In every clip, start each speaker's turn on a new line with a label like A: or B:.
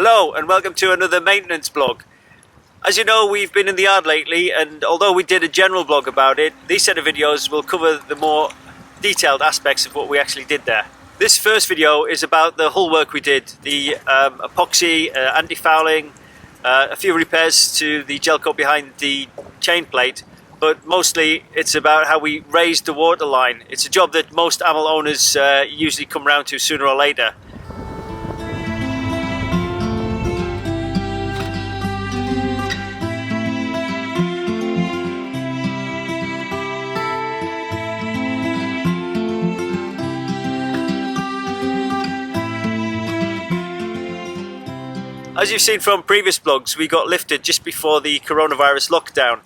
A: Hello and welcome to another maintenance blog. As you know, we've been in the yard lately, and although we did a general blog about it, these set of videos will cover the more detailed aspects of what we actually did there. This first video is about the hull work we did, the epoxy, anti-fouling, a few repairs to the gel coat behind the chain plate, but mostly it's about how we raised the waterline. It's a job that most AML owners usually come round to sooner or later. As you've seen from previous blogs, we got lifted just before the coronavirus lockdown,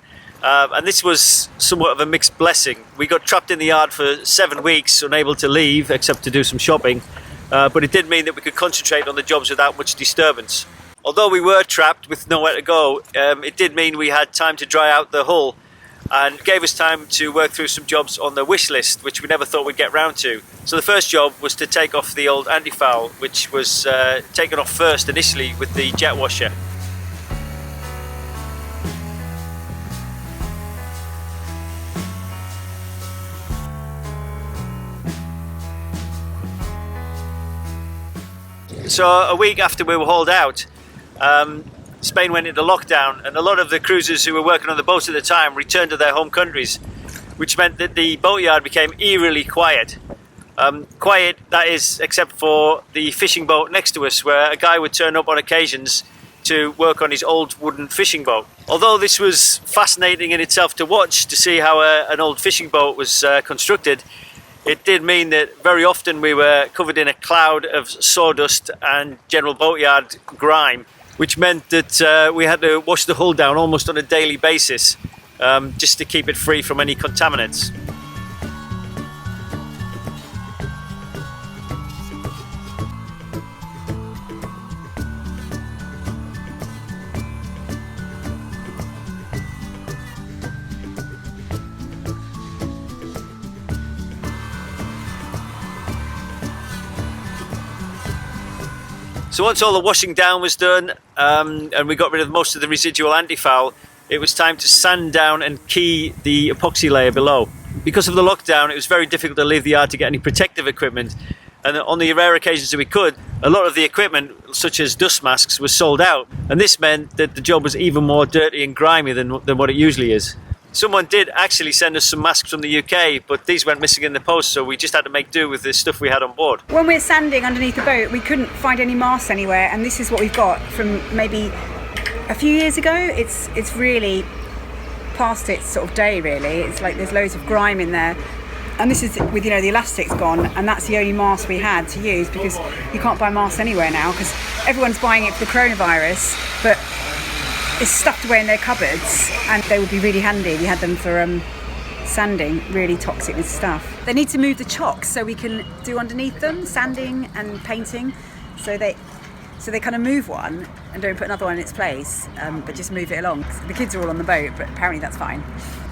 A: and this was somewhat of a mixed blessing. We got trapped in the yard for 7 weeks, unable to leave except to do some shopping, but it did mean that we could concentrate on the jobs without much disturbance. Although we were trapped with nowhere to go, it did mean we had time to dry out the hull and gave us time to work through some jobs on the wish list, which we never thought we'd get round to. So the first job was to take off the old antifoul, which was taken off first initially with the jet washer. So a week after we were hauled out, Spain went into lockdown, and a lot of the cruisers who were working on the boats at the time returned to their home countries, which meant that the boatyard became eerily quiet. Quiet, that is, except for the fishing boat next to us, where a guy would turn up on occasions to work on his old wooden fishing boat. Although this was fascinating in itself to watch, to see how an old fishing boat was constructed, it did mean that very often we were covered in a cloud of sawdust and general boatyard grime, which meant that we had to wash the hull down almost on a daily basis, just to keep it free from any contaminants. So once all the washing down was done, and we got rid of most of the residual antifoul, it was time to sand down and key the epoxy layer below. Because of the lockdown, it was very difficult to leave the yard to get any protective equipment, and on the rare occasions that we could, a lot of the equipment, such as dust masks, was sold out, and this meant that the job was even more dirty and grimy than what it usually is. Someone did actually send us some masks from the UK, but these went missing in the post, so we just had to make do with the stuff we had on board.
B: When we're sanding underneath the boat, we couldn't find any masks anywhere, and this is what we've got from maybe a few years ago. It's really past its sort of day, really. It's like there's loads of grime in there, and this is with, you know, the elastic's gone, and that's the only mask we had to use, because you can't buy masks anywhere now because everyone's buying it for the coronavirus, but it's stuffed away in their cupboards, and they would be really handy. We had them for sanding, really toxic stuff. They need to move the chocks so we can do underneath them sanding and painting, so they kind of move one and don't put another one in its place, but just move it along. The kids are all on the boat, but apparently that's fine.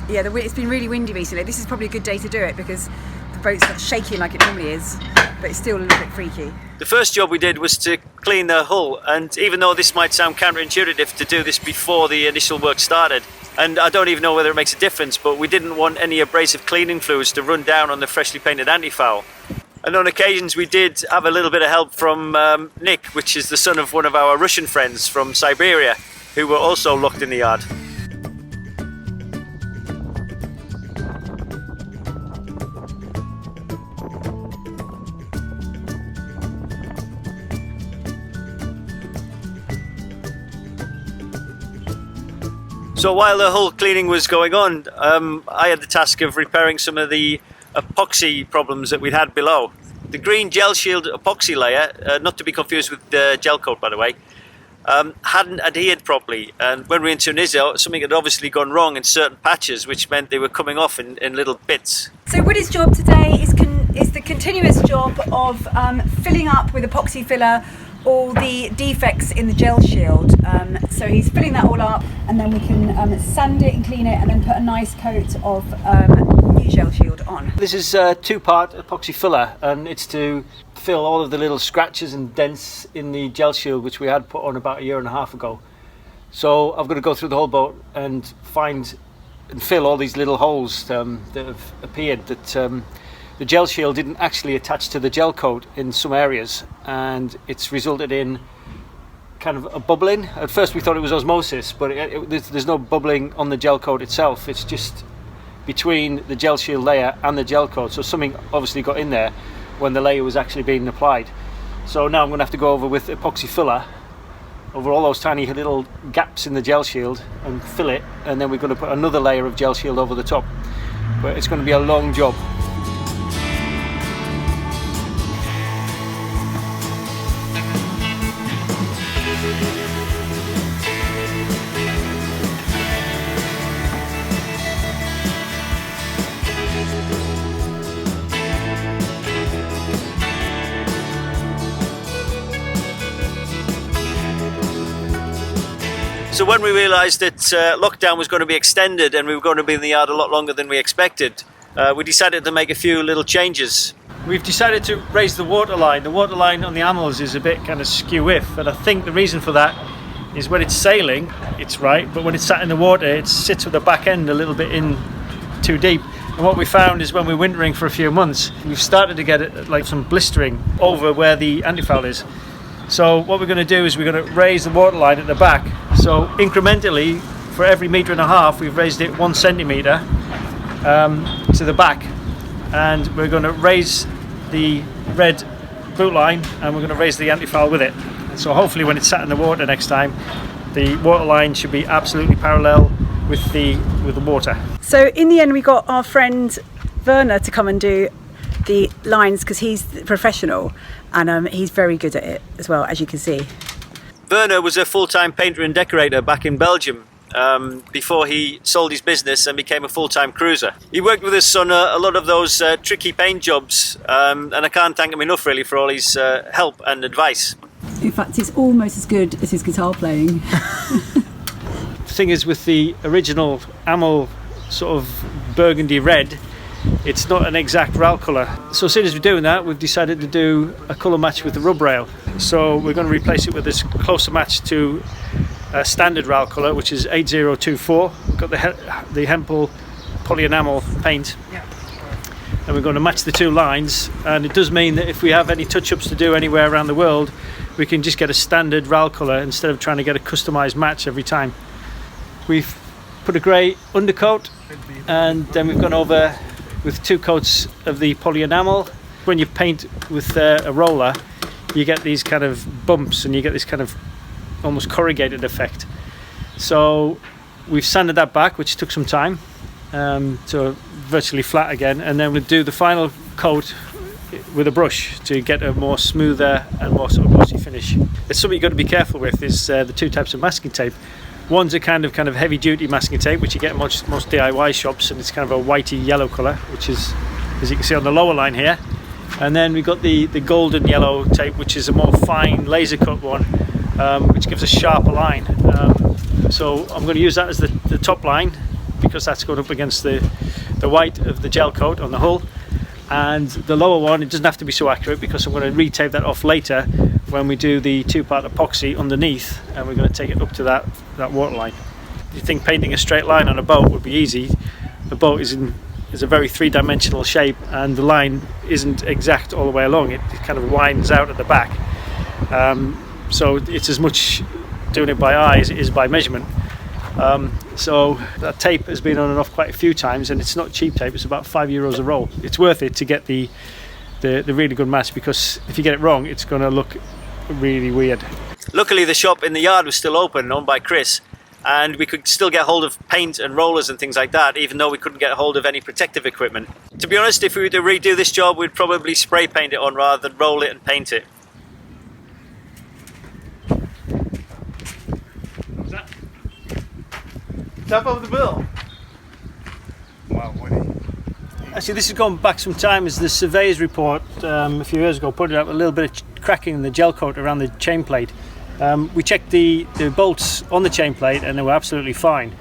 B: Yeah, it's been really windy recently. This is probably a good day to do it because the boat's not shaking like it normally is, but it's still a little bit freaky.
A: The first job we did was to clean the hull, and even though this might sound counterintuitive to do this before the initial work started, and I don't even know whether it makes a difference, but we didn't want any abrasive cleaning fluids to run down on the freshly painted antifoul. And on occasions we did have a little bit of help from Nick, which is the son of one of our Russian friends from Siberia, who were also locked in the yard. So while the hull cleaning was going on, I had the task of repairing some of the epoxy problems that we'd had below. The green Gelshield epoxy layer, not to be confused with the Gelcoat by the way, hadn't adhered properly, and when we were in Tunisia, something had obviously gone wrong in certain patches, which meant they were coming off in little bits.
B: So Woody's job today is the continuous job of filling up with epoxy filler all the defects in the Gelshield. So he's filling that all up, and then we can sand it and clean it, and then put a nice coat of new Gelshield on.
A: This is a two-part epoxy filler, and it's to fill all of the little scratches and dents in the Gelshield which we had put on about 1.5 years ago. So I've got to go through the whole boat and find and fill all these little holes that have appeared, that the Gelshield didn't actually attach to the Gelcoat in some areas, and it's resulted in kind of a bubbling. At first we thought it was osmosis, but there's no bubbling on the Gelcoat itself. It's just between the Gelshield layer and the Gelcoat, so something obviously got in there when the layer was actually being applied. So now I'm going to have to go over with epoxy filler over all those tiny little gaps in the Gelshield and fill it, and then we're going to put another layer of Gelshield over the top. But it's going to be a long job. So when we realised that lockdown was going to be extended and we were going to be in the yard a lot longer than we expected, we decided to make a few little changes. We've decided to raise the waterline. The waterline on the Hempels is a bit kind of skew-if, and I think the reason for that is when it's sailing, it's right, but when it's sat in the water, it sits with the back end a little bit in too deep. And what we found is when we're wintering for a few months, we've started to get like some blistering over where the antifoul is. So what we're going to do is we're going to raise the waterline at the back. So incrementally, for every 1.5 meters, we've raised it 1 centimetre to the back. And we're going to raise the red boot line, and we're going to raise the antifoul with it. So hopefully when it's sat in the water next time, the waterline should be absolutely parallel with the water.
B: So in the end we got our friend Werner to come and do the lines, because he's the professional, and he's very good at it as well, as you can see.
A: Werner was a full-time painter and decorator back in Belgium before he sold his business and became a full-time cruiser. He worked with us on a lot of those tricky paint jobs, and I can't thank him enough really for all his help and advice.
C: In fact, it's almost as good as his guitar playing.
A: The thing is, with the original Amel sort of burgundy red, it's not an exact rail colour. So as soon as we're doing that, we've decided to do a colour match with the rub rail. So we're going to replace it with this closer match to a standard rail colour, which is 8024. We've got the Hempel polyenamel paint.
B: Yeah.
A: And we're going to match the two lines, and it does mean that if we have any touch-ups to do anywhere around the world, we can just get a standard rail colour instead of trying to get a customised match every time. We've put a grey undercoat, and then we've gone over with 2 coats of the polyenamel. When you paint with a roller, you get these kind of bumps and you get this kind of almost corrugated effect. So we've sanded that back, which took some time, to virtually flat again, and then we'll do the final coat with a brush to get a more smoother and more sort of glossy finish. There's something you've got to be careful with, is the 2 types of masking tape. One's a kind of heavy duty masking tape, which you get in most DIY shops, and it's kind of a whitey yellow colour, which is, as you can see on the lower line here. And then we've got the golden yellow tape, which is a more fine laser cut one, which gives a sharper line. So I'm going to use that as the top line, because that's going up against the white of the Gelcoat on the hull. And the lower one, it doesn't have to be so accurate, because I'm going to re-tape that off later when we do the 2-part epoxy underneath, and we're going to take it up to that waterline. You think painting a straight line on a boat would be easy. The boat is a very 3-dimensional shape, and the line isn't exact all the way along. It kind of winds out at the back. So it's as much doing it by eye as it is by measurement. So that tape has been on and off quite a few times, and it's not cheap tape. It's about €5 a roll. It's worth it to get the really good match, because if you get it wrong, it's going to look really weird. Luckily the shop in the yard was still open, owned by Chris, and we could still get hold of paint and rollers and things like that, even though we couldn't get hold of any protective equipment. To be honest, if we were to redo this job, we'd probably spray paint it on rather than roll it and paint it. What was that?
D: Top of the bill.
A: Wow, Woody. Actually, this has gone back some time, as the surveyor's report a few years ago pointed out a little bit of cracking in the Gelcoat around the chain plate. We checked the bolts on the chain plate and they were absolutely fine.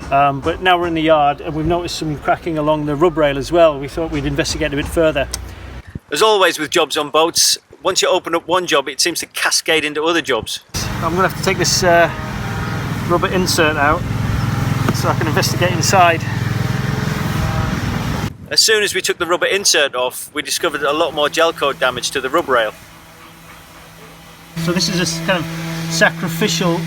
A: But now we're in the yard and we've noticed some cracking along the rub rail as well. We thought we'd investigate a bit further. As always with jobs on boats, once you open up one job, it seems to cascade into other jobs. I'm going to have to take this rubber insert out so I can investigate inside. As soon as we took the rubber insert off, we discovered a lot more Gelcoat damage to the rub rail. So this is a kind of sacrificial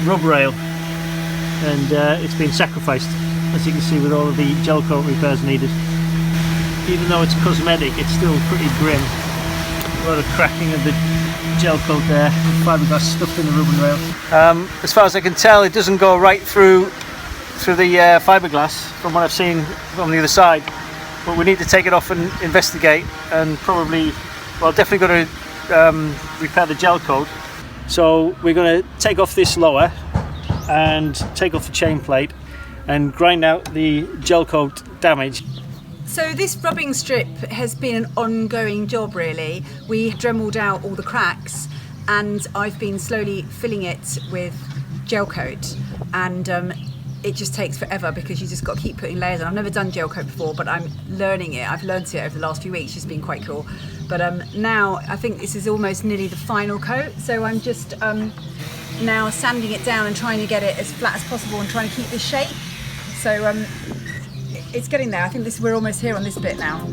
A: rub rail, and it's been sacrificed, as you can see, with all of the Gelcoat repairs needed. Even though it's cosmetic, it's still pretty grim. A lot of cracking of the Gelcoat there, fiberglass stuffed in the rubbing rail. As far as I can tell, it doesn't go right through the fiberglass from what I've seen from the other side. But we need to take it off and investigate, and probably, well, definitely got to repair the Gelcoat. So we're going to take off this lower and take off the chain plate and grind out the Gelcoat damage.
B: So this rubbing strip has been an ongoing job really. We dremeled out all the cracks and I've been slowly filling it with Gelcoat, and it just takes forever because you just got to keep putting layers on. I've never done Gelcoat before, but I'm learning it. I've learnt it over the last few weeks. It's been quite cool. But now I think this is almost nearly the final coat. So I'm just now sanding it down and trying to get it as flat as possible and trying to keep this shape. So it's getting there. I think we're almost here on this bit now.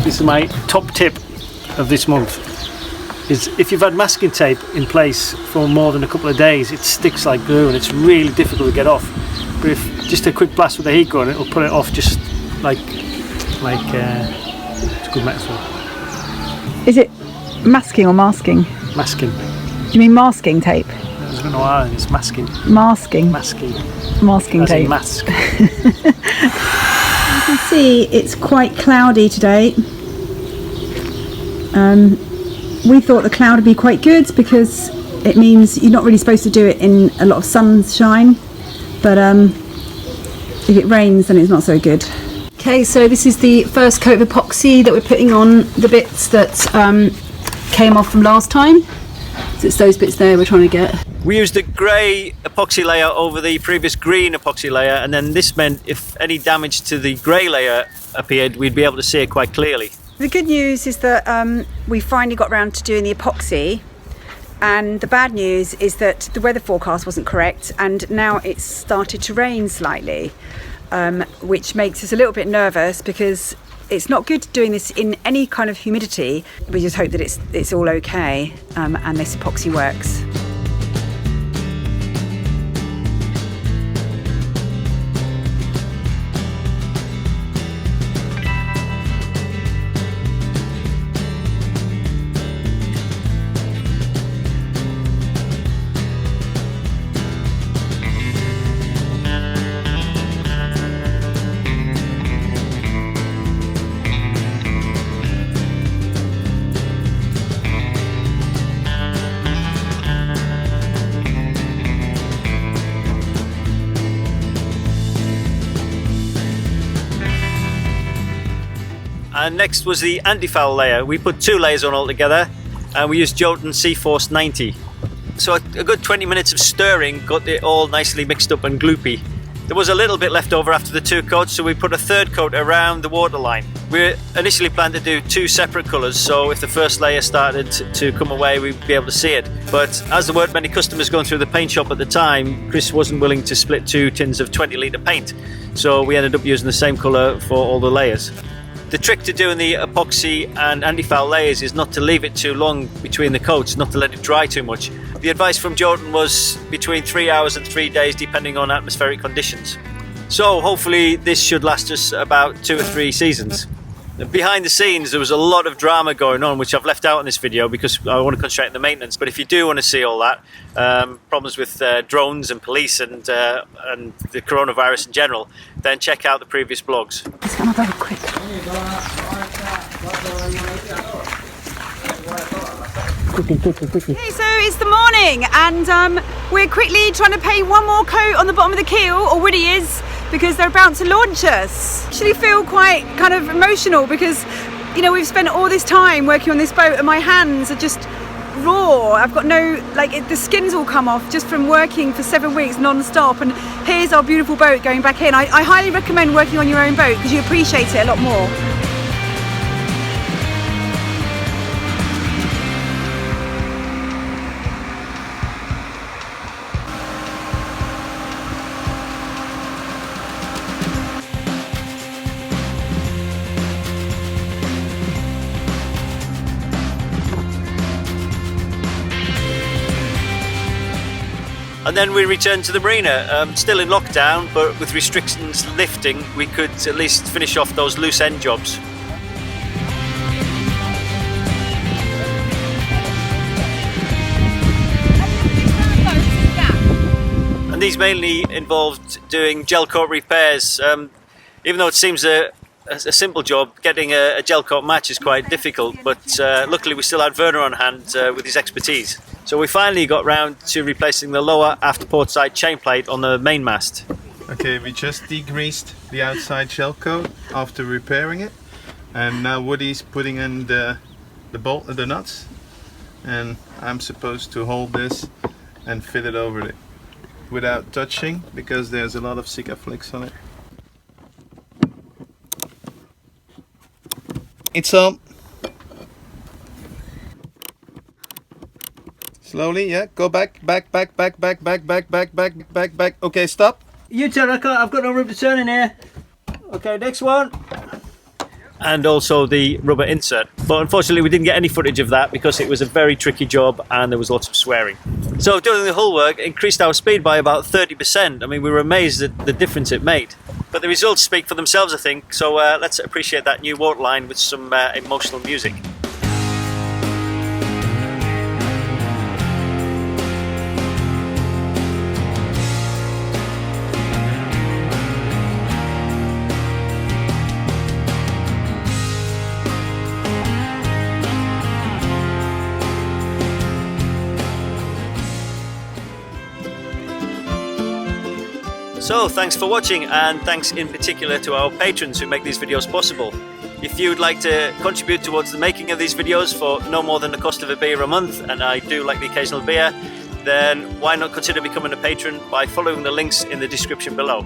A: This is my top tip of this month, is if you've had masking tape in place for more than a couple of days, it sticks like glue and it's really difficult to get off. But if just a quick blast with a heat gun, it'll put it off just like it's a good metaphor.
B: Is it masking or masking?
A: Masking.
B: Do you mean masking tape?
A: There's no R, it's masking.
B: Masking.
A: Masking.
B: Masking
A: As
B: tape.
A: in mask.
B: You can see it's quite cloudy today. We thought the cloud would be quite good because it means you're not really supposed to do it in a lot of sunshine, but if it rains then it's not so good. Okay, so this is the first coat of epoxy that we're putting on the bits that came off from last time. So it's those bits there we're trying to get.
A: We used the grey epoxy layer over the previous green epoxy layer, and then this meant if any damage to the grey layer appeared, we'd be able to see it quite clearly.
B: The good news is that we finally got round to doing the epoxy, and the bad news is that the weather forecast wasn't correct and now it's started to rain slightly, which makes us a little bit nervous because it's not good doing this in any kind of humidity. We just hope that it's all okay and this epoxy works.
A: And next was the antifoul layer. We put 2 layers on altogether, and we used Jotuns Seaforce 90. So a good 20 minutes of stirring got it all nicely mixed up and gloopy. There was a little bit left over after the 2 coats, so we put a 3rd coat around the waterline. We initially planned to do 2 separate colours, so if the first layer started to come away, we'd be able to see it. But as there weren't many customers going through the paint shop at the time, Chris wasn't willing to split 2 tins of 20-litre paint, so we ended up using the same colour for all the layers. The trick to doing the epoxy and antifoul layers is not to leave it too long between the coats, not to let it dry too much. The advice from Jotun was between 3 hours and 3 days depending on atmospheric conditions. So hopefully this should last us about 2 or 3 seasons. Behind the scenes there was a lot of drama going on, which I've left out in this video because I want to concentrate on the maintenance. But if you do want to see all that, problems with drones and police and the coronavirus in general, then check out the previous blogs.
B: It's gonna go quick.
A: Quickly.
B: Okay, so it's the morning and we're quickly trying to paint one more coat on the bottom of the keel, or Woody is, because they're about to launch us. I actually feel quite kind of emotional because, you know, we've spent all this time working on this boat and my hands are just raw. I've got no, like, the skin's all come off just from working for 7 weeks non-stop, and here's our beautiful boat going back in. I highly recommend working on your own boat because you appreciate it a lot more.
A: And then we returned to the marina, still in lockdown, but with restrictions lifting, we could at least finish off those loose end jobs. And these mainly involved doing Gelcoat repairs. Even though it seems a simple job, getting a Gelcoat match is quite difficult, but luckily we still had Werner on hand with his expertise. So we finally got round to replacing the lower aft port side chain plate on the main mast.
D: Okay, we just degreased the outside Gelcoat after repairing it, and now Woody's putting in the nuts, and I'm supposed to hold this and fit it over it without touching because there's a lot of Sika flicks on it. It's on. Slowly, yeah. Go back. Okay, stop.
A: You turn, I've got no room to turn in here. Okay, next one. And also the rubber insert. But unfortunately we didn't get any footage of that because it was a very tricky job and there was lots of swearing. So doing the hull work increased our speed by about 30%. I mean, we were amazed at the difference it made. But the results speak for themselves, I think. So let's appreciate that new Waterline with some emotional music. So thanks for watching, and thanks in particular to our patrons who make these videos possible. If you would like to contribute towards the making of these videos for no more than the cost of a beer a month, and I do like the occasional beer, then why not consider becoming a patron by following the links in the description below.